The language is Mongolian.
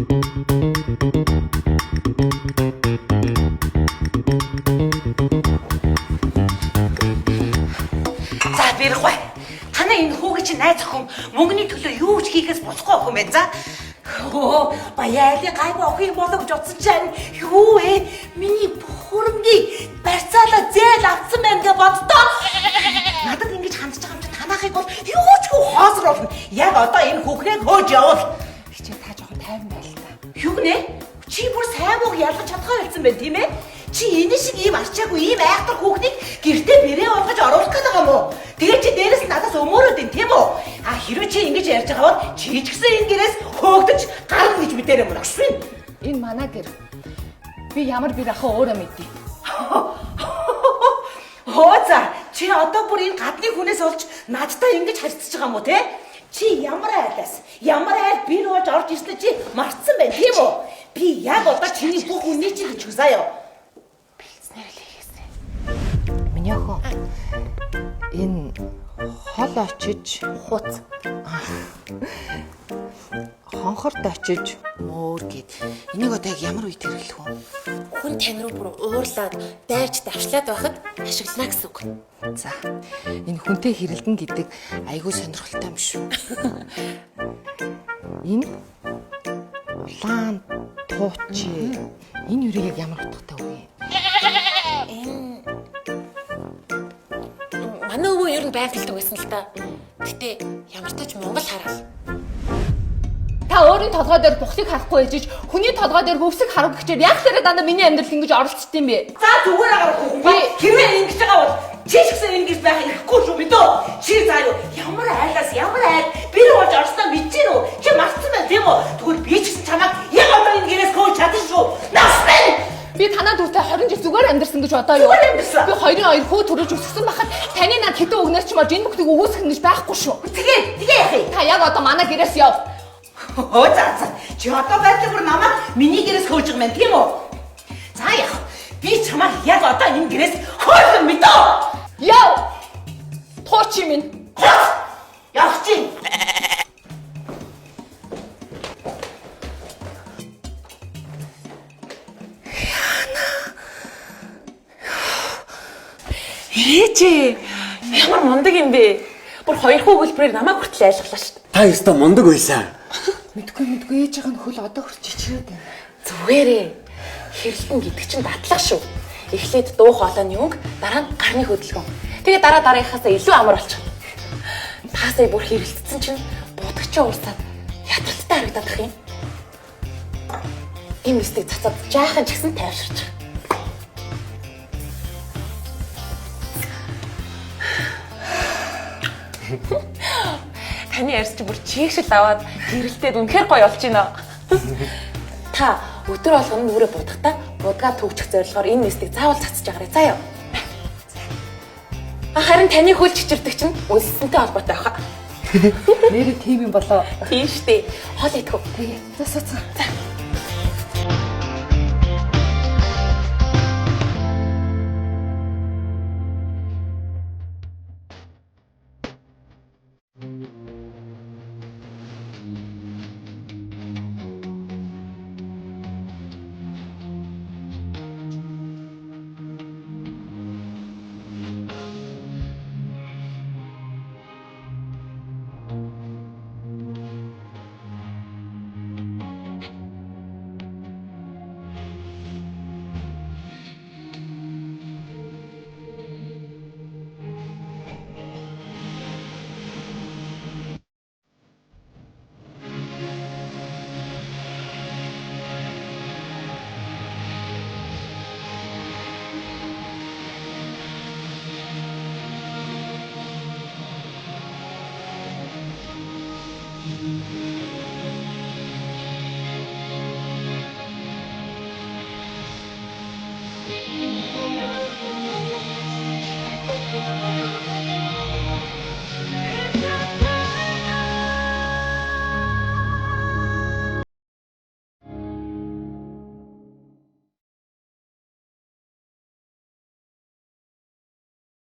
За бэрхвэ. Танаа энэ хүүгийн чинь найз охин мөнгөний төлөө юу ч хийхээс босхгүй охин байна. За. Оо, баялын гайг охин юм болоо гэж утсан чинь юу вэ? Миний хөрөнгийг барьцаалаа зээл авсан байна гэж боддоо. Надад ингэж хандж байгаа юм чи танаахыг бол юу ч хоосор болно. Яг одоо энэ хүүхнийг хөөж явуул. Хичээл та жоохон тайван байл та. Юу гэнэ? Чи бүр сайн мууг ялгаж чадхаа болсон байх тийм ээ? Чи энэ шиг ийм арчаагүй ийм айхтар хүүхнийг гэртээ бэрээ болгож оруулах гэдэг юм уу? Тэгээ чи дээрээс нь надаас өмөрөөд ин тийм үү? А хэрвээ чи ингэж ярьж байгаа бол чи ч гэсэн энэ гэрээс хөөгдөж гарна гэж мэдээр юм агшгүй. Энэ манай гэр. Би ямар бэр ахаа өөрөө мэдээ. Хоо за чи одоо бүр энэ гадны хүнээс олж надтай ингэж харьцаж байгаа юм уу те? Чи ямар айлаас ямар айл бэр болж орж ирсэн чи мартсан байх тийм үү? Би яг одоо чиний бүх үнний чинь гэж хүсаяа. Миний охин энэ хол очиж Хуц. хонхорт очиж мөр гэд. Энийг одоо яг ямар үед хэрэглэх вэ? Хүн тань руу бүр уурлаад дайрч давшлаад байхад ашиглана гэсэн үг. За. Энэ хүнтэй хэрэлдэн гэдэг айгүй сонирхолтой юм шүү. Энэ улаан туучи. Энэ үрийг яг ямар утгатай вэ? Манай өвөө ер нь байгалдаг байсан л та. Гэтэ ямар ч тач Монгол хараал. Та өөрийн толгой дээр бухлыг харахгүй ээжиж хүний толгой дээр хөвсөг харах гэчээр яг тэрэ дандаа миний амьдрал ингэж оролцсон юм бэ? За зүгээр агаар хүүхэн. Би хэрвээ ингэж байгаа бол чи ч гэсэн ингэж байх ирэхгүй шүү мэдөө. Чи заа юу ямар айлаас ямар айл бэр болж орсноо мэдчихэв үү? Чи мартсан байх тийм үү? Тэгвэл би ч гэсэн чамайг яг одоо энэ гэрээс хөөж чадсан шүү. Настай. Би танаа дүүтэй 20 жил зүгээр амьдэрсэн гэж бодоо юу? Зүгээр амьдэрсэн. Би 2-2 хөө төрөж өсгсөн байхад таны над хэдэн өгнөөс ч мож энэ бүхнийг өгөөсгөх гэж байхгүй шүү. Тэгээ яах вэ? Та яг одоо манай гэрээс яв. Оо за. Чи одоо байдлаар бүр намайг миний гэрээс хөөж байгаа юм тийм үү? За яах вэ? Би чамайг яг одоо энэ гэрээс хөөж мэдөө. Яв. Туучи минь. Явах чи. Ээжээ ямар мундаг юм бэ? Бүр хоёр хөвгөлбөрээр намайг хүртэл айлглаа шүү дээ. Та ёстой мундаг байсан. Мэдгүй ээж байгаа нь хөл одоо хүрч ичрээд байна. Зүгээрээ. Хэрэлдэн гэдэг чинь батлах шүү. Эхлээд дуу хоолойны өнгө, дараа нь гарны хөдөлгөөн. Тэгээ дараагийнхаасаа илүү амар болчихно. Таасаа бүр хэрэлдсэн чинь будагчаа уурсаад яталттай харагдаад ах юм. Ийм мистик цацаад жаахан ч гэсэн тайвширч байгаа. Таны ярьж бүр чигшил аваад хэрэлдээд үнэхээр гоё болж байна. Та өдөр болгоно нүрээ будахтаа будгаа төгчих зорилгоор энэ нэстийг заавал цацж агараа заа юу. Харин таны хөл чичирдэг чинь үлсэнтэй холбоотой байхаа. Нэрээ тийм юм болоо. Тийм штэ. Хоол идэх үү? За.